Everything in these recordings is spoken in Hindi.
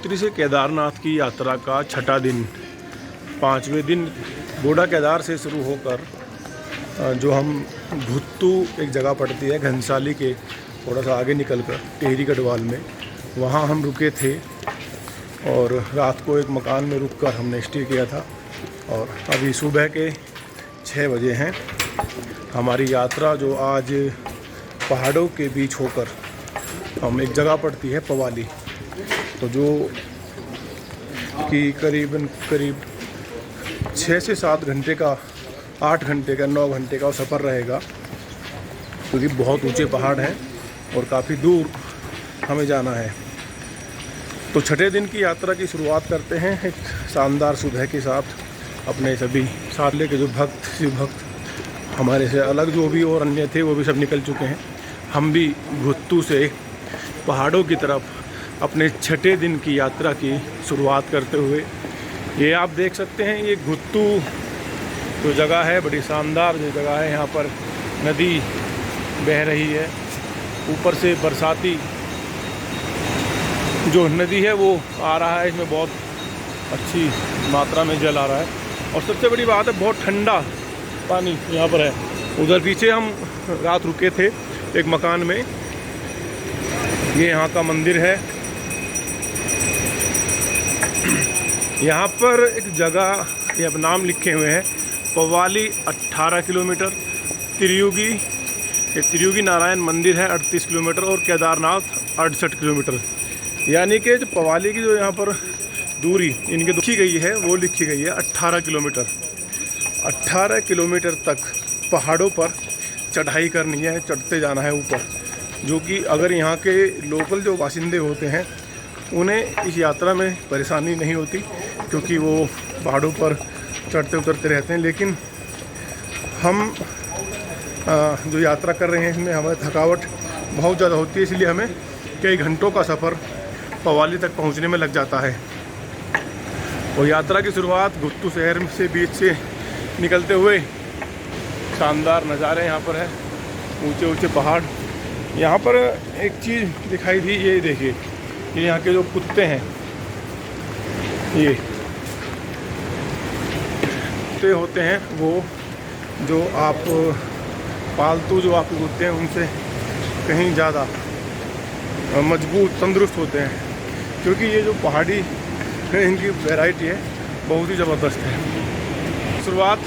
गंगोत्री से केदारनाथ की यात्रा का छठा दिन, 5वें दिन गोडा केदार से शुरू होकर जो हम भुत्तू एक जगह पड़ती है घनसाली के थोड़ा सा आगे निकलकर टेहरी गढ़वाल में, वहाँ हम रुके थे और रात को एक मकान में रुककर हमने स्टे किया था। और अभी सुबह के 6 बजे हैं। हमारी यात्रा जो आज पहाड़ों के बीच होकर हम एक जगह पड़ती है पवाली, तो जो कि करीब 6 से 7 घंटे का, 8 घंटे का, 9 घंटे का सफ़र रहेगा, क्योंकि बहुत ऊंचे पहाड़ हैं और काफ़ी दूर हमें जाना है। तो छठे दिन की यात्रा की शुरुआत करते हैं एक शानदार सुबह के साथ। अपने सभी साले के जो शिव भक्त हमारे से अलग जो भी और अन्य थे वो भी सब निकल चुके हैं। हम भी भुत्तू से पहाड़ों की तरफ अपने छठे दिन की यात्रा की शुरुआत करते हुए, ये आप देख सकते हैं, ये भुत्तू जो जगह है बड़ी शानदार जो जगह है। यहाँ पर नदी बह रही है, ऊपर से बरसाती जो नदी है वो आ रहा है, इसमें बहुत अच्छी मात्रा में जल आ रहा है। और सबसे बड़ी बात है, बहुत ठंडा पानी यहाँ पर है। उधर पीछे हम रात रुके थे एक मकान में, ये यहाँ का मंदिर है। यहाँ पर एक जगह ये अब नाम लिखे हुए हैं, पवाली 18 किलोमीटर, त्रियुगी नारायण मंदिर है 38 किलोमीटर और केदारनाथ 68 किलोमीटर। यानी कि जो पवाली की जो यहाँ पर दूरी इनकी लिखी गई है वो लिखी गई है 18 किलोमीटर। 18 किलोमीटर तक पहाड़ों पर चढ़ाई करनी है, चढ़ते जाना है ऊपर, जो कि अगर यहाँ के लोकल जो बासिंदे होते हैं उन्हें इस यात्रा में परेशानी नहीं होती, क्योंकि वो पहाड़ों पर चढ़ते उतरते रहते हैं। लेकिन हम जो यात्रा कर रहे हैं इसमें हमें थकावट बहुत ज़्यादा होती है, इसलिए हमें कई घंटों का सफ़र पवाली तक पहुंचने में लग जाता है। और यात्रा की शुरुआत भुत्तू शहर से बीच से निकलते हुए शानदार नज़ारे यहाँ पर है, ऊंचे ऊंचे पहाड़। यहाँ पर एक चीज़ दिखाई दी, ये देखिए, ये यहाँ के जो कुत्ते हैं, ये कुत्ते होते हैं वो जो आप पालतू जो आपके कुत्ते हैं उनसे कहीं ज़्यादा मजबूत तंदुरुस्त होते हैं, क्योंकि ये जो पहाड़ी है इनकी वैरायटी है बहुत ही ज़बरदस्त है। शुरुआत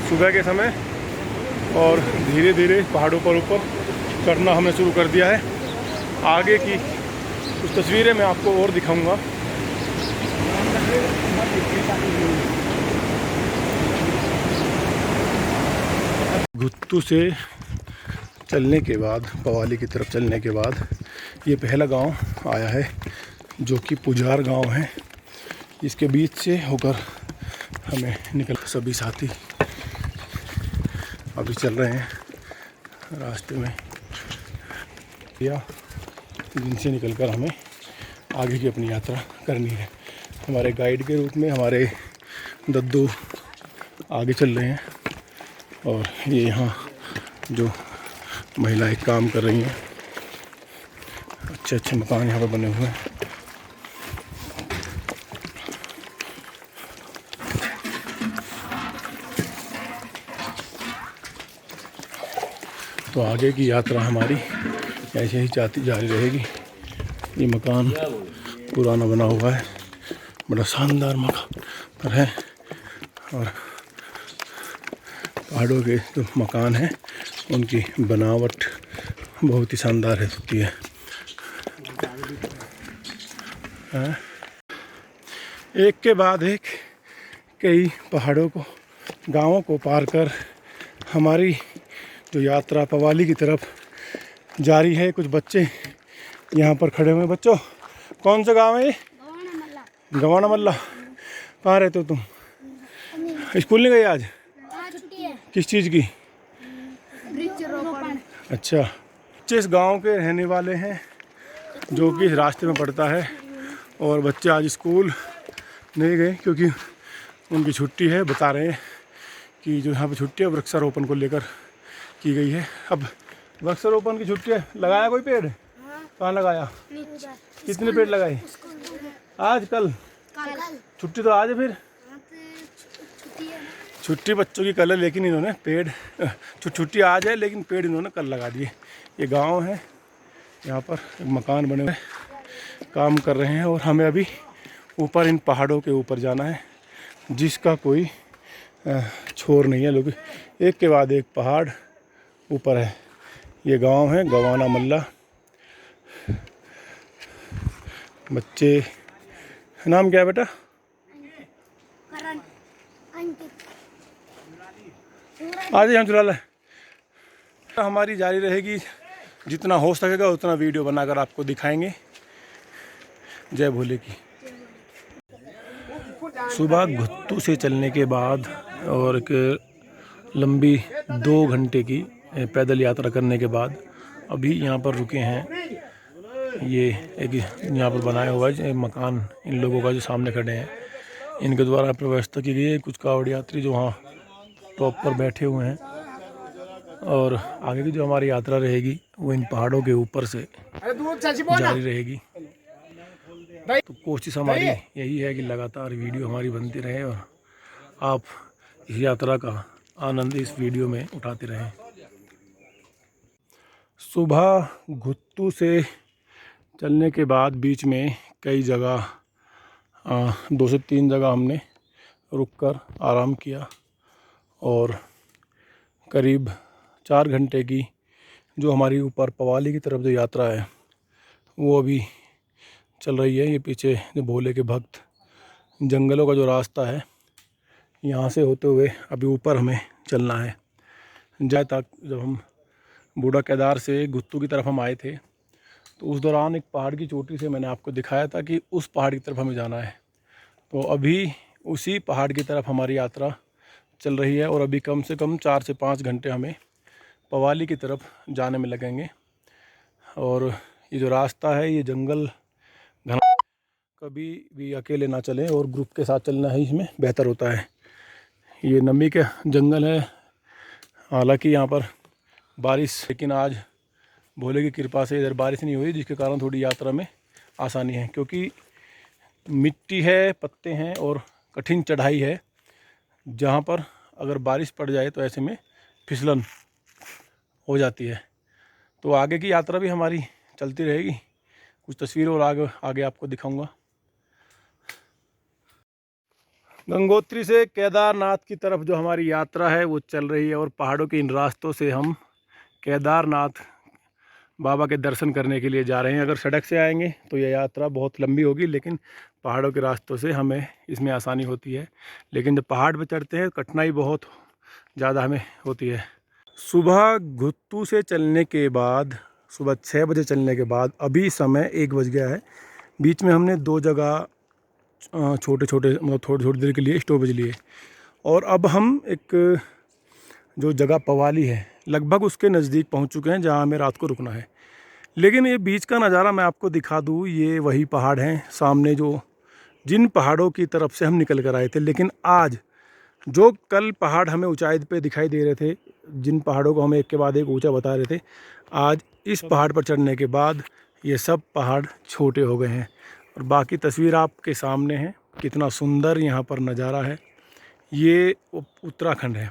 सुबह के समय और धीरे धीरे पहाड़ों पर ऊपर चढ़ना हमने शुरू कर दिया है। आगे की कुछ तस्वीरें मैं आपको और दिखाऊंगा। भुत्तू से चलने के बाद, पवाली की तरफ चलने के बाद, ये पहला गांव आया है जो कि पुजार गांव है। इसके बीच से होकर हमें निकल, सभी साथी अभी चल रहे हैं रास्ते में, या जिनसे निकलकर हमें आगे की अपनी यात्रा करनी है। हमारे गाइड के रूप में हमारे दद्दू आगे चल रहे हैं और ये यहाँ जो महिलाएं काम कर रही हैं, अच्छे अच्छे मकान यहाँ पर बने हुए हैं। तो आगे की यात्रा हमारी ऐसे ही जारी रहेगी। ये मकान पुराना बना हुआ है, बड़ा शानदार मकान है, और पहाड़ों के जो मकान हैं उनकी बनावट बहुत ही शानदार होती है। एक के बाद एक कई पहाड़ों को, गांवों को पार कर हमारी जो यात्रा पवाली की तरफ जारी है। कुछ बच्चे यहाँ पर खड़े हुए हैं। बच्चों, कौन सा गांव है ये? गवाना मल्ला। कहाँ रहते हो तुम? स्कूल नहीं गए आज? किस चीज़ की? अच्छा, बच्चे इस गांव के रहने वाले हैं जो कि रास्ते में पड़ता है, और बच्चे आज स्कूल नहीं गए क्योंकि उनकी छुट्टी है। बता रहे हैं कि जो यहाँ पे छुट्टी है वृक्षारोपण को लेकर की गई है। अब वृक्षारोपण की छुट्टी है, लगाया कोई पेड़? कहाँ लगाया? कितने पेड़ लगाए? आज कल छुट्टी तो आज है फिर छुट्टी बच्चों की कल है, लेकिन इन्होंने पेड़ छुट्टी आज है लेकिन पेड़ इन्होंने कल लगा दिए। ये गांव है, यहाँ पर एक मकान बने हुए काम कर रहे हैं और हमें अभी ऊपर इन पहाड़ों के ऊपर जाना है जिसका कोई छोर नहीं है। लोग एक के बाद एक पहाड़ ऊपर है। ये गांव है गवाना मल्ला। बच्चे, नाम क्या है बेटा? आज हम चुरा लें। हमारी जारी रहेगी, जितना हो सकेगा उतना वीडियो बनाकर आपको दिखाएंगे। जय भोले की। सुबह घुत्तू से चलने के बाद और एक लंबी 2 घंटे की पैदल यात्रा करने के बाद अभी यहाँ पर रुके हैं। ये एक यहाँ पर बनाया हुआ है मकान इन लोगों का जो सामने खड़े हैं, इनके द्वारा व्यवस्था की गई है। कुछ कावड़ यात्री जो वहाँ टॉप पर बैठे हुए हैं और आगे की जो हमारी यात्रा रहेगी वो इन पहाड़ों के ऊपर से जारी रहेगी। तो कोशिश हमारी यही है कि लगातार वीडियो हमारी बनती रहे और आप इस यात्रा का आनंद इस वीडियो में उठाते रहें। सुबह घुत्तू से चलने के बाद बीच में कई जगह 2 से 3 जगह हमने रुककर आराम किया और करीब 4 घंटे की जो हमारी ऊपर पवाली की तरफ जो यात्रा है वो अभी चल रही है। ये पीछे जो भोले के भक्त, जंगलों का जो रास्ता है यहाँ से होते हुए अभी ऊपर हमें चलना है। जय तक जब हम बूढ़ा केदार से घुत्तू की तरफ हम आए थे तो उस दौरान एक पहाड़ की चोटी से मैंने आपको दिखाया था कि उस पहाड़ की तरफ हमें जाना है। तो अभी उसी पहाड़ की तरफ हमारी यात्रा चल रही है और अभी कम से कम 4 से 5 घंटे हमें पवाली की तरफ जाने में लगेंगे। और ये जो रास्ता है ये जंगल घना, कभी भी अकेले ना चलें और ग्रुप के साथ चलना ही इसमें बेहतर होता है। ये नमी के जंगल है, हालांकि यहाँ पर बारिश, लेकिन आज भोले की कृपा से इधर बारिश नहीं हुई जिसके कारण थोड़ी यात्रा में आसानी है, क्योंकि मिट्टी है, पत्ते हैं और कठिन चढ़ाई है जहाँ पर अगर बारिश पड़ जाए तो ऐसे में फिसलन हो जाती है। तो आगे की यात्रा भी हमारी चलती रहेगी, कुछ तस्वीरें और आगे आपको दिखाऊंगा। गंगोत्री से केदारनाथ की तरफ जो हमारी यात्रा है वो चल रही है और पहाड़ों के इन रास्तों से हम केदारनाथ बाबा के दर्शन करने के लिए जा रहे हैं। अगर सड़क से आएंगे तो यह यात्रा बहुत लंबी होगी, लेकिन पहाड़ों के रास्तों से हमें इसमें आसानी होती है। लेकिन जब पहाड़ पर चढ़ते हैं कठिनाई बहुत ज़्यादा हमें होती है। सुबह घुत्तू से चलने के बाद, सुबह 6 बजे चलने के बाद अभी समय 1 बज गया है। बीच में हमने 2 जगह छोटे छोटे मतलब थोड़ी देर के लिए स्टॉपेज लिए और अब हम एक जो जगह पवाली है लगभग उसके नज़दीक पहुंच चुके हैं जहां हमें रात को रुकना है। लेकिन ये बीच का नज़ारा मैं आपको दिखा दूं, ये वही पहाड़ हैं सामने जो जिन पहाड़ों की तरफ से हम निकल कर आए थे। लेकिन आज जो कल पहाड़ हमें ऊंचाई पे दिखाई दे रहे थे, जिन पहाड़ों को हम एक के बाद एक ऊंचा बता रहे थे, आज इस पहाड़ पर चढ़ने के बाद ये सब पहाड़ छोटे हो गए हैं और बाकी तस्वीर आपके सामने है। कितना सुंदर यहाँ पर नज़ारा है। ये उत्तराखंड है,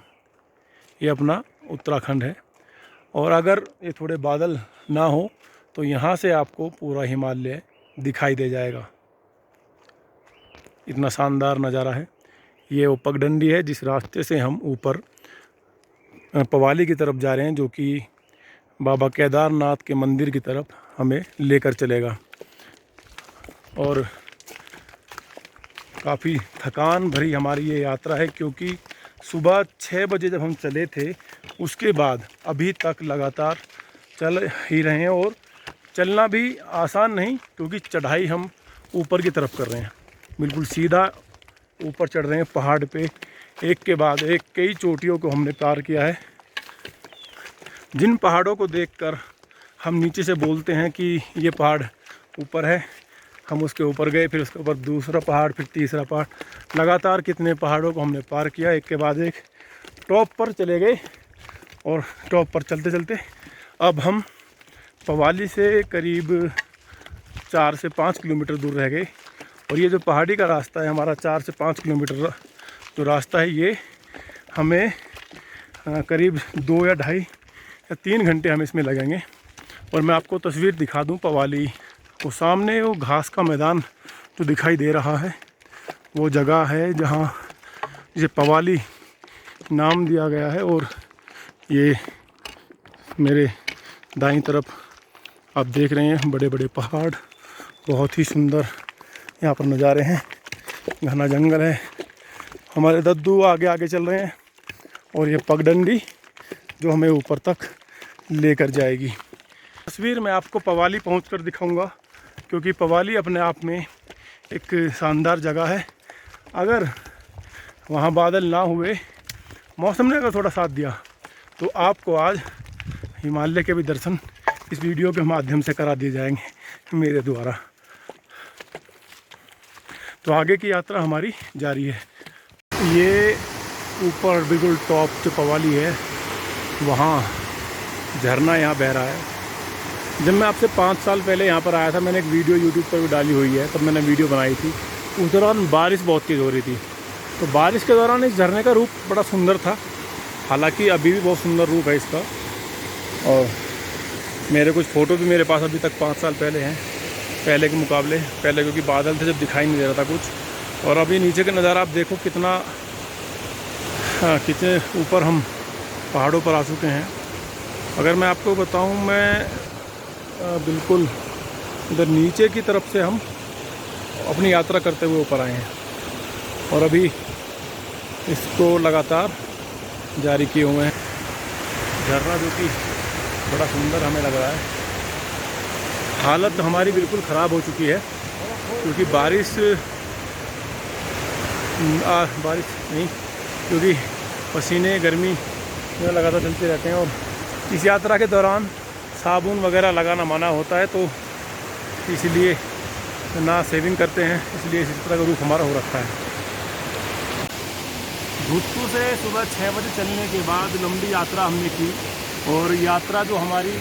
ये अपना उत्तराखंड है। और अगर ये थोड़े बादल ना हो तो यहाँ से आपको पूरा हिमालय दिखाई दे जाएगा। इतना शानदार नज़ारा है। ये वो पगडंडी है जिस रास्ते से हम ऊपर पवाली की तरफ जा रहे हैं, जो कि बाबा केदारनाथ के मंदिर की तरफ हमें लेकर चलेगा। और काफ़ी थकान भरी हमारी ये यात्रा है, क्योंकि सुबह 6 बजे जब हम चले थे उसके बाद अभी तक लगातार चल ही रहे हैं। और चलना भी आसान नहीं, क्योंकि चढ़ाई हम ऊपर की तरफ कर रहे हैं, बिल्कुल सीधा ऊपर चढ़ रहे हैं पहाड़ पे। एक के बाद एक कई चोटियों को हमने पार किया है, जिन पहाड़ों को देखकर हम नीचे से बोलते हैं कि ये पहाड़ ऊपर है। हम उसके ऊपर गए, फिर उसके ऊपर दूसरा पहाड़, फिर तीसरा पहाड़, लगातार कितने पहाड़ों को हमने पार किया, एक के बाद एक टॉप पर चले गए। और टॉप पर चलते चलते अब हम पवाली से करीब 4 से 5 किलोमीटर दूर रह गए और ये जो पहाड़ी का रास्ता है हमारा 4 से 5 किलोमीटर जो रास्ता है, ये हमें करीब 2 या ढाई या 3 घंटे हमें इसमें लगेंगे। और मैं आपको तस्वीर दिखा दूं पवाली, वो सामने वो घास का मैदान जो दिखाई दे रहा है वो जगह है जहां जिसे पवाली नाम दिया गया है। और ये मेरे दाईं तरफ आप देख रहे हैं बड़े बड़े पहाड़, बहुत ही सुंदर यहाँ पर नज़ारे हैं, घना जंगल है। हमारे दद्दू आगे आगे चल रहे हैं और ये पगडंडी जो हमें ऊपर तक लेकर जाएगी। तस्वीर मैं आपको पवाली पहुंचकर दिखाऊंगा, क्योंकि पवाली अपने आप में एक शानदार जगह है। अगर वहाँ बादल ना हुए, मौसम ने अगर थोड़ा साथ दिया, तो आपको आज हिमालय के भी दर्शन इस वीडियो के माध्यम से करा दिए जाएंगे मेरे द्वारा। तो आगे की यात्रा हमारी जारी है। ये ऊपर बिल्कुल टॉप जो पवाली है, वहाँ झरना यहाँ बह रहा है। जब मैं आपसे 5 साल पहले यहाँ पर आया था, मैंने एक वीडियो यूट्यूब पर भी डाली हुई है, तब मैंने वीडियो बनाई थी। उस दौरान बारिश बहुत तेज़ हो रही थी, तो बारिश के दौरान इस झरने का रूप बड़ा सुंदर था। हालांकि अभी भी बहुत सुंदर रूप है इसका, और मेरे कुछ फ़ोटो भी मेरे पास अभी तक 5 साल पहले हैं, पहले के मुकाबले। पहले क्योंकि बादल थे, जब दिखाई नहीं दे रहा था कुछ। और अभी नीचे का नज़ारा आप देखो कितना कितने ऊपर हम पहाड़ों पर आ चुके हैं। अगर मैं आपको बताऊं, मैं बिल्कुल इधर नीचे की तरफ से हम अपनी यात्रा करते हुए ऊपर आए हैं, और अभी इसको लगातार जारी किए हुए हैं। झरना जो कि बड़ा सुंदर हमें लग रहा है। हालत हमारी बिल्कुल ख़राब हो चुकी है, क्योंकि बारिश नहीं, क्योंकि पसीने गर्मी में लगातार चलते रहते हैं। और इस यात्रा के दौरान साबुन वगैरह लगाना मना होता है, तो इसलिए ना सेविंग करते हैं, इसलिए इस तरह का रूप हमारा हो रखा है। भुत्तू से सुबह 6 बजे चलने के बाद लंबी यात्रा हमने की, और यात्रा जो हमारी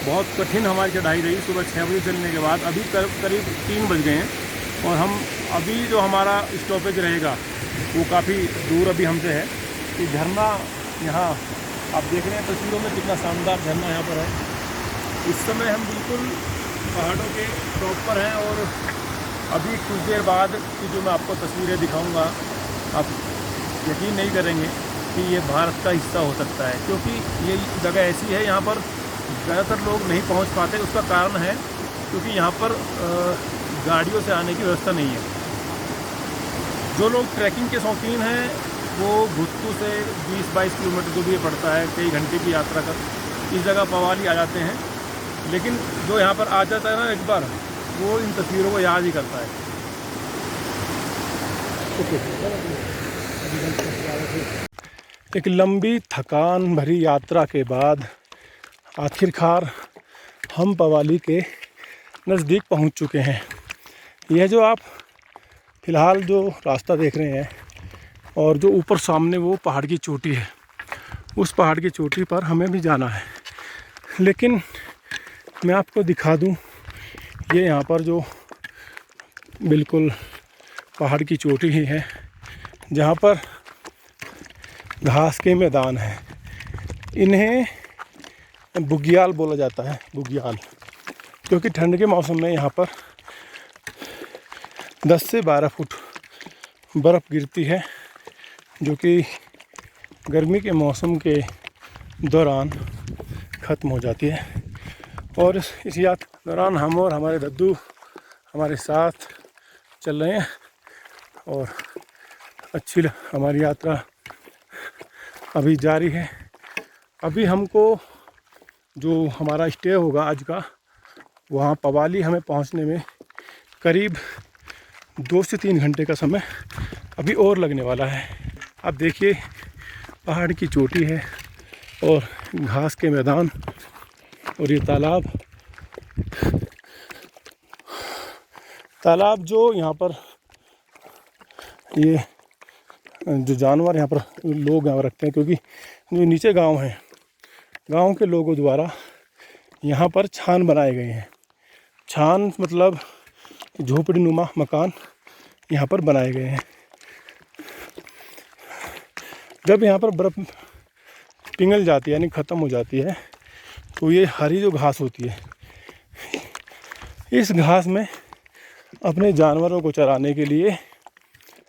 बहुत कठिन हमारी चढ़ाई रही। सुबह 6 बजे चलने के बाद अभी करीब 3 बज गए हैं, और हम अभी जो हमारा स्टॉपेज रहेगा वो काफ़ी दूर अभी हमसे है। ये झरना यहाँ आप देख रहे हैं तस्वीरों में, कितना शानदार झरना यहाँ पर है। इस समय हम बिल्कुल पहाड़ों के टॉप पर हैं, और अभी कुछ देर बाद की जो मैं आपको तस्वीरें दिखाऊंगा, आप यकीन नहीं करेंगे कि ये भारत का हिस्सा हो सकता है। क्योंकि ये जगह ऐसी है, यहाँ पर ज़्यादातर लोग नहीं पहुँच पाते। उसका कारण है क्योंकि यहाँ पर गाड़ियों से आने की व्यवस्था नहीं है। जो लोग ट्रैकिंग के शौकीन हैं, वो भुत्तू से 20-22 किलोमीटर जो भी ये पड़ता है, कई घंटे की यात्रा कर इस जगह पवाली आ जाते हैं। लेकिन जो यहाँ पर आ जाता है ना एक बार, वो इन तस्वीरों को याद ही करता है। एक लंबी थकान भरी यात्रा के बाद आखिरकार हम पवाली के नज़दीक पहुंच चुके हैं। यह जो आप फ़िलहाल जो रास्ता देख रहे हैं, और जो ऊपर सामने वो पहाड़ की चोटी है, उस पहाड़ की चोटी पर हमें भी जाना है। लेकिन मैं आपको दिखा दूं, ये यहाँ पर जो बिल्कुल पहाड़ की चोटी ही है, जहाँ पर घास के मैदान हैं। इन्हें बुग्याल बोला जाता है, बुग्याल, क्योंकि ठंड के मौसम में यहाँ पर 10 से 12 फुट बर्फ़ गिरती है, जो कि गर्मी के मौसम के दौरान ख़त्म हो जाती है। और इस यात्रा के दौरान हम और हमारे दद्दू हमारे साथ चल रहे हैं, और अच्छी हमारी यात्रा अभी जारी है। अभी हमको जो हमारा स्टे होगा आज का, वहाँ पवाली हमें पहुँचने में करीब 2 से 3 घंटे का समय अभी और लगने वाला है। अब देखिए, पहाड़ की चोटी है और घास के मैदान, और ये तालाब जो यहाँ पर ये जो जानवर यहाँ पर लोग यहाँ रखते हैं, क्योंकि जो नीचे गांव हैं, गांव के लोगों द्वारा यहाँ पर छान बनाए गए हैं। छान मतलब झोपड़ी नुमा मकान यहाँ पर बनाए गए हैं। जब यहाँ पर बर्फ़ पिघल जाती है यानी ख़त्म हो जाती है तो ये हरी जो घास होती है, इस घास में अपने जानवरों को चराने के लिए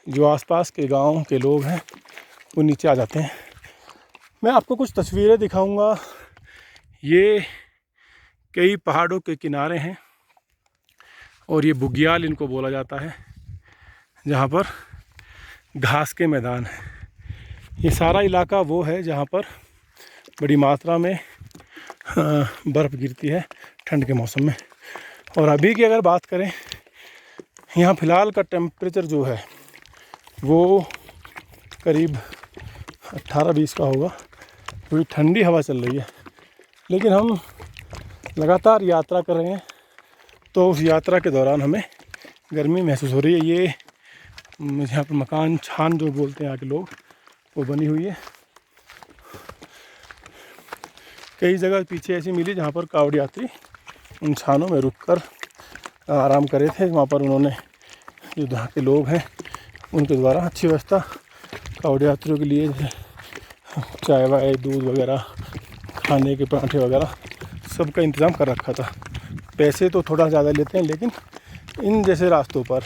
जो आसपास के गांव के लोग हैं वो नीचे आ जाते हैं। मैं आपको कुछ तस्वीरें दिखाऊंगा। ये कई पहाड़ों के किनारे हैं और ये बुग्याल इनको बोला जाता है, जहाँ पर घास के मैदान हैं। ये सारा इलाका वो है जहाँ पर बड़ी मात्रा में बर्फ़ गिरती है ठंड के मौसम में। और अभी की अगर बात करें, यहाँ फ़िलहाल का टेम्परेचर जो है वो करीब 18-20 का होगा, थोड़ी ठंडी हवा चल रही है। लेकिन हम लगातार यात्रा कर रहे हैं तो उस यात्रा के दौरान हमें गर्मी महसूस हो रही है। ये यहाँ पर मकान छान जो बोलते हैं यहाँ के लोग, वो बनी हुई है। कई जगह पीछे ऐसी मिली जहाँ पर कावड़ यात्री उन छानों में रुककर आराम करे थे। वहाँ पर उन्होंने, जो यहाँ के लोग हैं उनके द्वारा अच्छी व्यवस्था कावड़ यात्रियों के लिए, चाय वाय, दूध वगैरह, खाने के पराठे वगैरह सब का इंतज़ाम कर रखा था। पैसे तो थोड़ा ज़्यादा लेते हैं, लेकिन इन जैसे रास्तों पर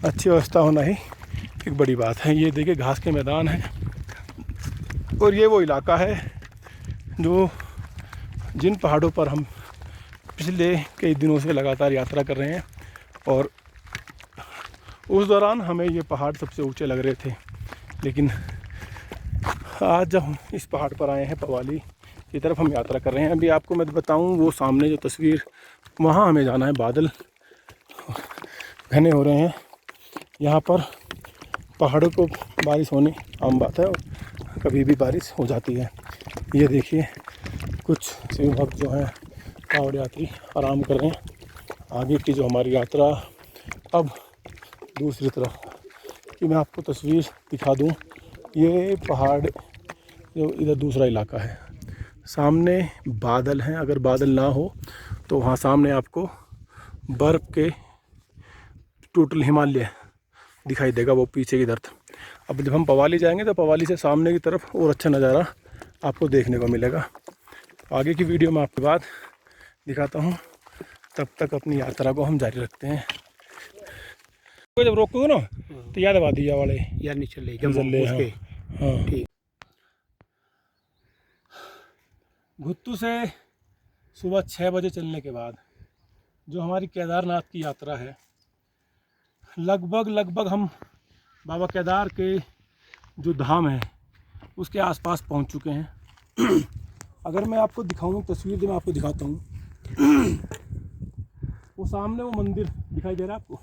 अच्छी व्यवस्था होना ही एक बड़ी बात है। ये देखिए घास के मैदान है और ये वो इलाका है जो जिन पहाड़ों पर हम पिछले कई दिनों से लगातार यात्रा कर रहे हैं। और उस दौरान हमें ये पहाड़ सबसे ऊंचे लग रहे थे, लेकिन आज जब हम इस पहाड़ पर आए हैं, पवाली की तरफ हम यात्रा कर रहे हैं। अभी आपको मैं बताऊं, वो सामने जो तस्वीर, वहाँ हमें जाना है। बादल घने हो रहे हैं। यहाँ पर पहाड़ों को बारिश होनी आम बात है और कभी भी बारिश हो जाती है। ये देखिए कुछ शिव भक्त जो हैं कावड़ यात्री आराम कर रहे हैं। आगे की जो हमारी यात्रा अब दूसरी तरफ कि मैं आपको तस्वीर दिखा दूं, ये पहाड़ जो इधर दूसरा इलाका है, सामने बादल हैं। अगर बादल ना हो तो वहाँ सामने आपको बर्फ़ के टोटल हिमालय दिखाई देगा, वो पीछे की तरफ। अब जब हम पवाली जाएंगे तो पवाली से सामने की तरफ और अच्छा नज़ारा आपको देखने को मिलेगा। आगे की वीडियो में आपके बाद दिखाता हूँ। तब तक अपनी यात्रा को हम जारी रखते हैं। जब रोको ना तो याद आवा दिया वाले यार नीचे ले हाँ ठीक। भुत्तू से सुबह 6 बजे चलने के बाद जो हमारी केदारनाथ की यात्रा है, लगभग हम बाबा केदार के जो धाम है उसके आसपास पहुंच चुके हैं। अगर मैं आपको दिखाऊं, तस्वीर जो मैं आपको दिखाता हूं, वो सामने वो मंदिर दिखाई दे रहा है आपको,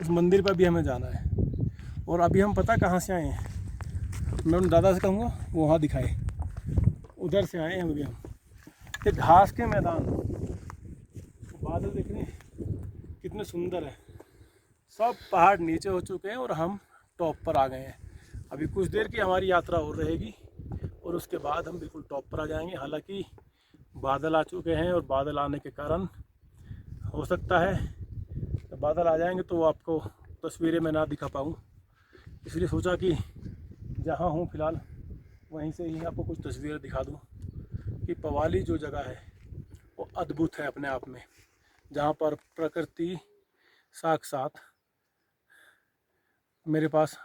उस मंदिर पर भी हमें जाना है। और अभी हम पता कहाँ से आए हैं, मैं उन दादा से कहूँगा वो वहाँ दिखाए, उधर से आए हैं अभी हम। ये घास के मैदान, बादल देख रहे हैं कितने सुंदर है। सब पहाड़ नीचे हो चुके हैं और हम टॉप पर आ गए हैं। अभी कुछ देर की हमारी यात्रा और रहेगी और उसके बाद हम बिल्कुल टॉप पर आ जाएंगे। हालांकि बादल आ चुके हैं और बादल आने के कारण हो सकता है जब बादल आ जाएंगे तो आपको तस्वीरें मैं ना दिखा पाऊँ, इसलिए सोचा कि जहाँ हूँ फ़िलहाल वहीं से ही आपको कुछ तस्वीरें दिखा दूँ कि पवाली जो जगह है वो अद्भुत है अपने आप में, जहाँ पर प्रकृति साक्षात, मेरे पास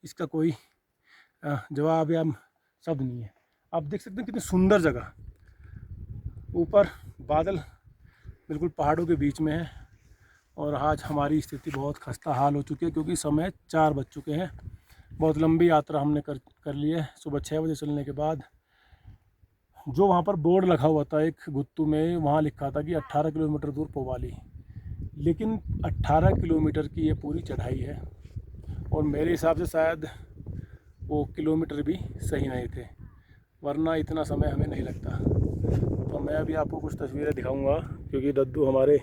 इसका कोई जवाब या शब्द नहीं है। आप देख सकते हैं कितनी सुंदर जगह, ऊपर बादल बिल्कुल पहाड़ों के बीच में है। और आज हमारी स्थिति बहुत खस्ता हाल हो चुकी है क्योंकि समय 4 बज चुके हैं। बहुत लंबी यात्रा हमने कर ली है। सुबह 6 बजे चलने के बाद जो वहाँ पर बोर्ड लगा हुआ था एक गुत्तू में, वहाँ लिखा था कि 18 किलोमीटर दूर पवाली, लेकिन 18 किलोमीटर की ये पूरी चढ़ाई है और मेरे हिसाब से शायद वो किलोमीटर भी सही नहीं थे, वरना इतना समय हमें नहीं लगता। तो मैं अभी आपको कुछ तस्वीरें दिखाऊंगा क्योंकि दद्दू हमारे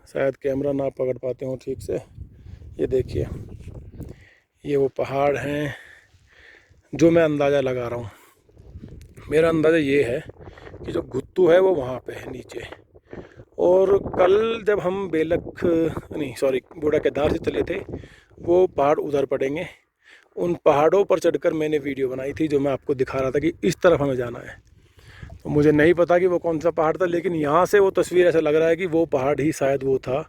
शायद कैमरा ना पकड़ पाते हो ठीक से। ये देखिए, ये वो पहाड़ हैं जो मैं अंदाज़ा लगा रहा हूँ। मेरा अंदाज़ा ये है कि जो गुत्तू है वो वहाँ पे है नीचे, और कल जब हम बूढ़ा केदार से चले थे, वो पहाड़ उधर पड़ेंगे। उन पहाड़ों पर चढ़कर मैंने वीडियो बनाई थी, जो मैं आपको दिखा रहा था कि इस तरफ हमें जाना है। तो मुझे नहीं पता कि वो कौन सा पहाड़ था, लेकिन यहाँ से वो तस्वीर ऐसा लग रहा है कि वो पहाड़ ही शायद वो था,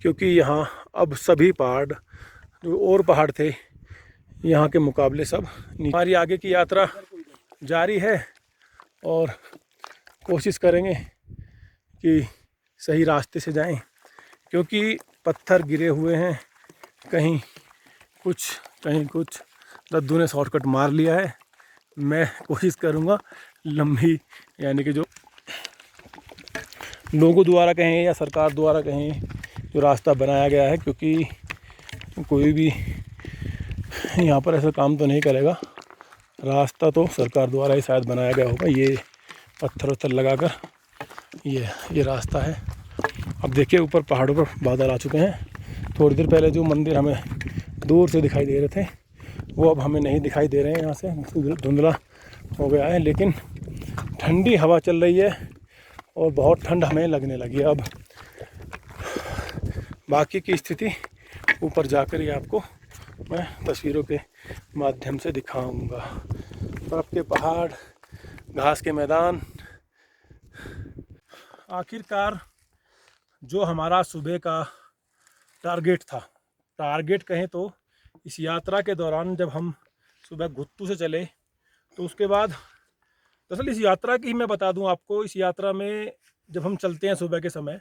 क्योंकि यहाँ अब सभी पहाड़ जो और पहाड़ थे यहाँ के मुकाबले सब हमारी आगे की यात्रा जारी है और कोशिश करेंगे कि सही रास्ते से जाएं, क्योंकि पत्थर गिरे हुए हैं, कहीं कुछ। दद्दू ने शॉर्टकट मार लिया है। मैं कोशिश करूँगा लंबी, यानी कि जो लोगों द्वारा कहें या सरकार द्वारा कहें, जो रास्ता बनाया गया है, क्योंकि कोई भी यहाँ पर ऐसा काम तो नहीं करेगा। रास्ता तो सरकार द्वारा ही शायद बनाया गया होगा। ये पत्थर वत्थर लगाकर ये रास्ता है। अब देखिए ऊपर पहाड़ों पर बादल आ चुके हैं। थोड़ी देर पहले जो मंदिर हमें दूर से दिखाई दे रहे थे, वो अब हमें नहीं दिखाई दे रहे हैं। यहाँ से धुंधला हो गया है, लेकिन ठंडी हवा चल रही है और बहुत ठंड हमें लगने लगी है। अब बाकी की स्थिति ऊपर जाकर ही आपको मैं तस्वीरों के माध्यम से दिखाऊंगा। बर्फ़ के पहाड़, घास के मैदान। आखिरकार जो हमारा सुबह का टारगेट कहें तो, इस यात्रा के दौरान जब हम सुबह घुत्तू से चले, तो उसके बाद दरअसल इस यात्रा की ही मैं बता दूं आपको। इस यात्रा में जब हम चलते हैं सुबह के समय,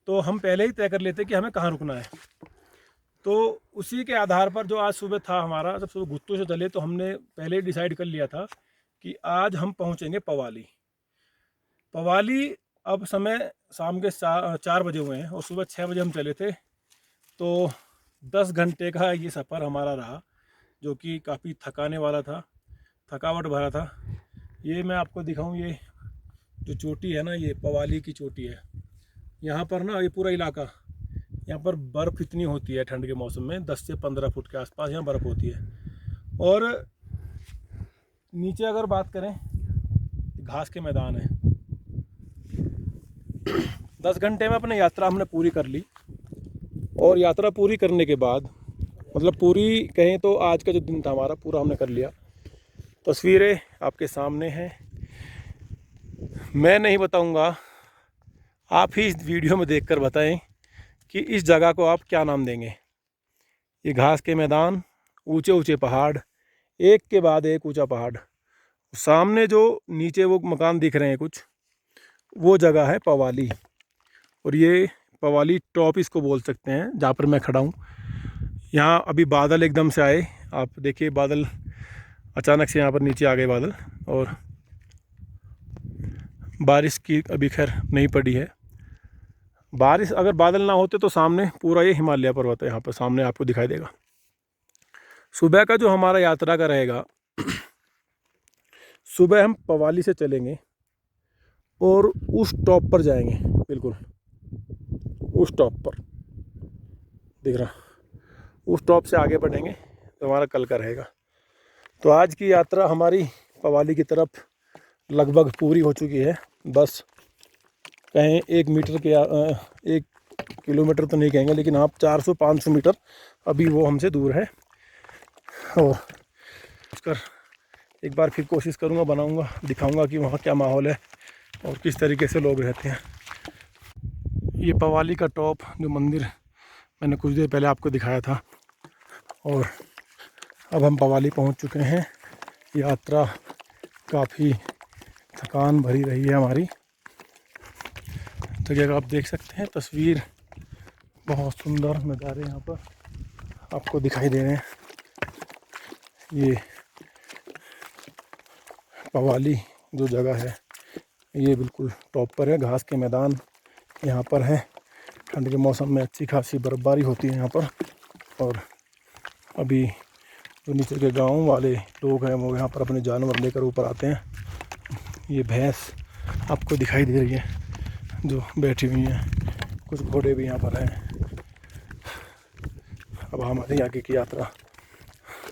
तो हम पहले ही तय कर लेते हैं कि हमें कहाँ रुकना है। तो उसी के आधार पर जो आज सुबह था हमारा, जब सुबह घुत्तू से चले तो हमने पहले ही डिसाइड कर लिया था कि आज हम पहुँचेंगे पवाली। अब समय शाम के 4 बजे हुए हैं और सुबह 6 बजे हम चले थे। तो 10 घंटे का ये सफ़र हमारा रहा, जो कि काफ़ी थकाने वाला था, थकावट भरा था। ये मैं आपको दिखाऊं, ये जो चोटी है ना, ये पवाली की चोटी है। यहाँ पर ना ये पूरा इलाका, यहाँ पर बर्फ़ इतनी होती है ठंड के मौसम में, 10 से 15 फुट के आसपास यहाँ बर्फ़ होती है। और नीचे अगर बात करें, घास के मैदान है। 10 घंटे में अपनी यात्रा हमने पूरी कर ली। और यात्रा पूरी करने के बाद, मतलब पूरी कहें तो आज का जो दिन था हमारा, पूरा हमने कर लिया। तस्वीरें आपके सामने हैं। मैं नहीं बताऊंगा, आप ही इस वीडियो में देखकर बताएं कि इस जगह को आप क्या नाम देंगे। ये घास के मैदान, ऊंचे ऊंचे पहाड़, एक के बाद एक ऊंचा पहाड़, सामने जो नीचे वो मकान दिख रहे हैं कुछ, वो जगह है पवाली। और ये पवाली टॉप इसको बोल सकते हैं, जहाँ पर मैं खड़ा हूँ। यहाँ अभी बादल एकदम से आए, आप देखिए बादल अचानक से यहाँ पर नीचे आ गए बादल। और बारिश की अभी खैर नहीं पड़ी है। बारिश अगर बादल ना होते तो सामने पूरा ये हिमालय पर्वत है, यहाँ पर सामने आपको दिखाई देगा। सुबह का जो हमारा यात्रा का रहेगा, सुबह हम पवाली से चलेंगे और उस टॉप पर जाएंगे, बिल्कुल उस टॉप पर दिख रहा, उस टॉप से आगे बढ़ेंगे तो हमारा कल का रहेगा। तो आज की यात्रा हमारी पवाली की तरफ लगभग पूरी हो चुकी है। बस कहें 1 किलोमीटर तो नहीं कहेंगे, लेकिन आप 400-500 मीटर अभी वो हमसे दूर है। और उसकर एक बार फिर कोशिश करूँगा, बनाऊँगा, दिखाऊँगा कि वहाँ क्या माहौल है और किस तरीके से लोग रहते हैं। ये पवाली का टॉप, जो मंदिर मैंने कुछ देर पहले आपको दिखाया था। और अब हम पवाली पहुँच चुके हैं। यात्रा काफ़ी थकान भरी रही है हमारी। तो जगह आप देख सकते हैं, तस्वीर बहुत सुंदर नज़ारे यहाँ पर आपको दिखाई दे रहे हैं। ये पवाली जो जगह है, ये बिल्कुल टॉप पर है। घास के मैदान यहाँ पर है। ठंड के मौसम में अच्छी खासी बर्फ़बारी होती है यहाँ पर। और अभी जो नीचे के गांव वाले लोग हैं, वो यहाँ पर अपने जानवर लेकर ऊपर आते हैं। ये भैंस आपको दिखाई दे रही है जो बैठी हुई हैं, कुछ घोड़े भी यहाँ पर हैं। अब हमारी आगे की यात्रा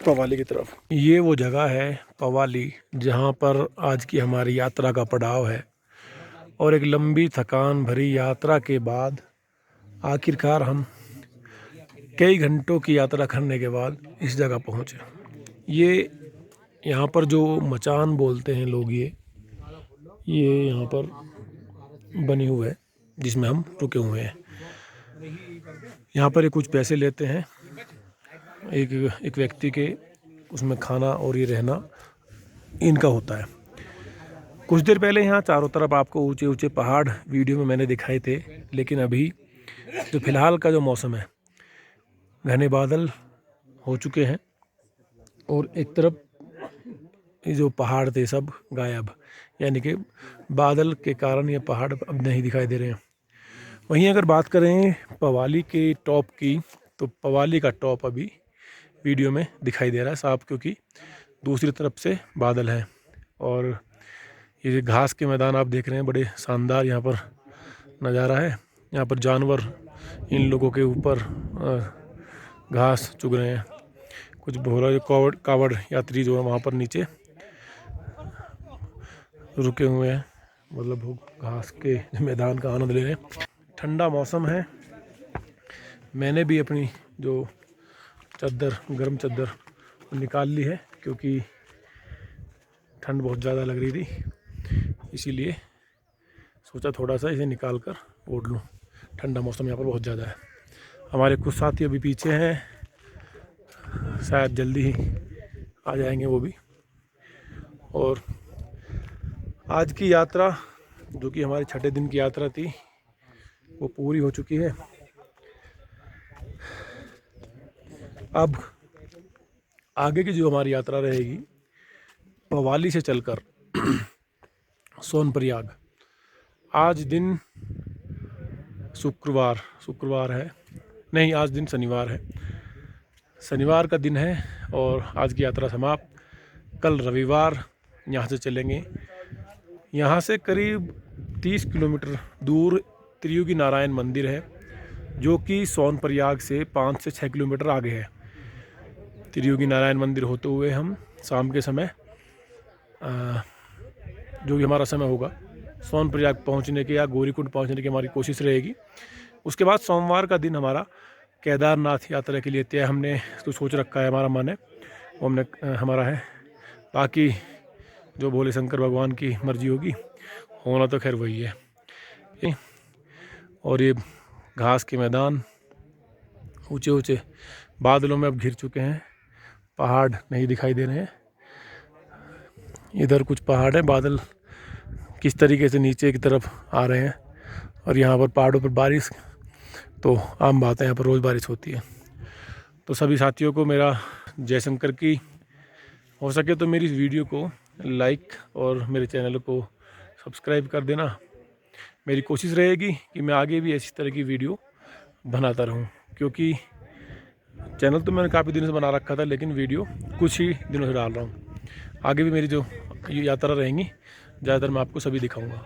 पवाली की तरफ। ये वो जगह है पवाली, जहाँ पर आज की हमारी यात्रा का पड़ाव है। और एक लंबी थकान भरी यात्रा के बाद आखिरकार हम कई घंटों की यात्रा करने के बाद इस जगह पहुँचे। ये यहाँ पर जो मचान बोलते हैं लोग, ये यहाँ पर बनी हुई है जिसमें हम रुके हुए हैं। यहाँ पर ये कुछ पैसे लेते हैं एक व्यक्ति के, उसमें खाना और ये रहना इनका होता है। कुछ देर पहले यहाँ चारों तरफ आपको ऊंचे ऊंचे पहाड़ वीडियो में मैंने दिखाए थे, लेकिन अभी जो फिलहाल का जो मौसम है, घने बादल हो चुके हैं और एक तरफ ये जो पहाड़ थे सब गायब, यानी कि बादल के कारण ये पहाड़ अब नहीं दिखाई दे रहे हैं। वहीं अगर बात करें पवाली के टॉप की, तो पवाली का टॉप अभी वीडियो में दिखाई दे रहा है साफ, क्योंकि दूसरी तरफ से बादल है। और ये जो घास के मैदान आप देख रहे हैं, बड़े शानदार यहाँ पर नज़ारा है। यहाँ पर जानवर इन लोगों के ऊपर घास चुग रहे हैं। कुछ भोला जो कावड़ यात्री जो है वहाँ पर नीचे रुके हुए हैं, मतलब वो घास के मैदान का आनंद ले रहे हैं। ठंडा मौसम है। मैंने भी अपनी जो चादर, गर्म चादर निकाल ली है, क्योंकि ठंड बहुत ज़्यादा लग रही थी, इसीलिए सोचा थोड़ा सा इसे निकाल कर ओढ़ लूँ। ठंडा मौसम यहाँ पर बहुत ज़्यादा है। हमारे कुछ साथी अभी पीछे हैं, शायद जल्दी ही आ जाएंगे वो भी। और आज की यात्रा, जो कि हमारे छठे दिन की यात्रा थी, वो पूरी हो चुकी है। अब आगे की जो हमारी यात्रा रहेगी, पवाली से चलकर सोनप्रयाग। आज दिन शुक्रवार है, नहीं आज दिन शनिवार है। शनिवार का दिन है और आज की यात्रा समाप्त। कल रविवार यहाँ से चलेंगे। यहाँ से करीब 30 किलोमीटर दूर त्रियुगी नारायण मंदिर है, जो कि सोनप्रयाग से 5 से 6 किलोमीटर आगे है। त्रियुगी नारायण मंदिर होते हुए हम शाम के समय, जो भी हमारा समय होगा, सोनप्रयाग पहुंचने के या गौरीकुंड पहुंचने की हमारी कोशिश रहेगी। उसके बाद सोमवार का दिन हमारा केदारनाथ यात्रा के लिए तय हमने तो सोच रखा है, हमारा मन है, वो हमारा है। बाकी जो भोले शंकर भगवान की मर्जी होगी, होना तो खैर वही है। और ये घास के मैदान ऊंचे ऊंचे बादलों में अब घिर चुके हैं, पहाड़ नहीं दिखाई दे रहे हैं। इधर कुछ पहाड़ है, बादल किस तरीके से नीचे की तरफ आ रहे हैं। और यहाँ पर पहाड़ों पर बारिश तो आम बात है, यहाँ पर रोज़ बारिश होती है। तो सभी साथियों को मेरा जय शंकर की। हो सके तो मेरी इस वीडियो को लाइक और मेरे चैनल को सब्सक्राइब कर देना। मेरी कोशिश रहेगी कि मैं आगे भी ऐसी तरह की वीडियो बनाता रहूं, क्योंकि चैनल तो मैंने काफ़ी दिनों से बना रखा था, लेकिन वीडियो कुछ ही दिनों से डाल रहा हूं। आगे भी मेरी जो यात्रा रहेंगी, ज़्यादातर मैं आपको सभी दिखाऊंगा।